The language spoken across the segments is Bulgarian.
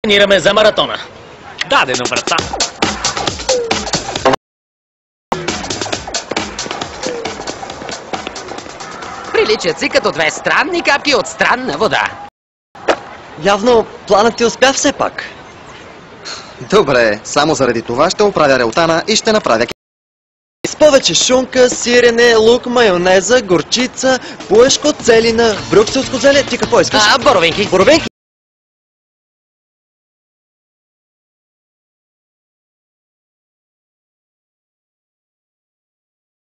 Тренираме за маратона. Дадено, брата. Приличат си като две странни капки от странна вода. Явно планът ти успя все пак. Добре, само заради това ще оправя релтана и ще направя С повече шунка, сирене, лук, майонеза, горчица, пуешко, целина, брюкселско зеле. Ти какво искаш? Боровинки. Боровинки?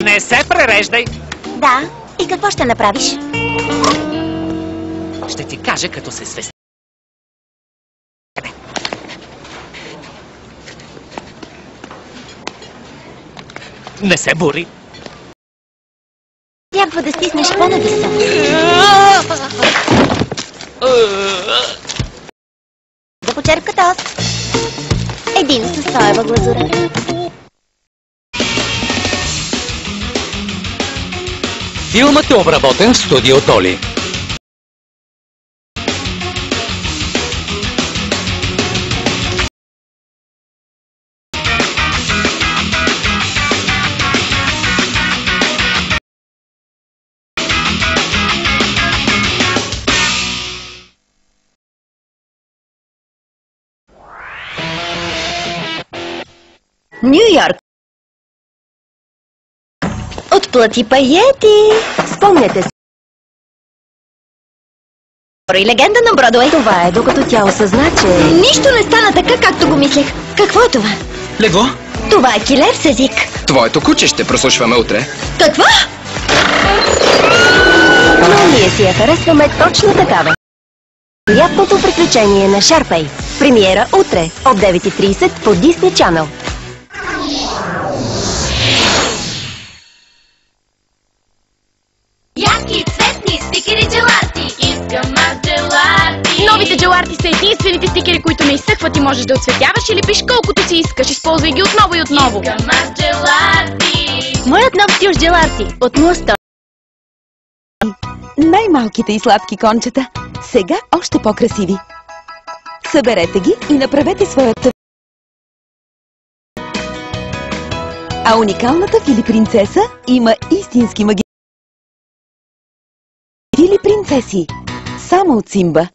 Не се пререждай. Да. И какво ще направиш? Ще ти кажа, като се свести. Не се бури. Трябва да стиснеш по-нависоко. Да почерпка тост. Един със соева глазура. Филмът е обработен в студио Толи. Ню Йорк. Отплати паети. Спомняте си. И легенда на Бродуей. Това е, докато тя осъзна, че... Нищо не стана така, както го мислех. Какво е това? Легло? Това е килер с език. Твоето куче ще прослушваме утре. Какво? Но ние си я харесваме точно такава. Приятното приключение на Шарпей. Премиера утре от 9:30 по Disney Channel. Ярки, цветни стикери джеларти. Искам аз джеларти. Новите джеларти са единствените стикери, които не изсъхват и можеш да оцветяваш и лепиш колкото си искаш. Използвай ги отново и отново. Искам аз джеларти. Моят нов стил с джеларти от Мусто. Най-малките и сладки кончета, сега още по-красиви. Съберете ги и направете своята... А уникалната Фили принцеса има истински магия. Фили принцеси. Само от Симба.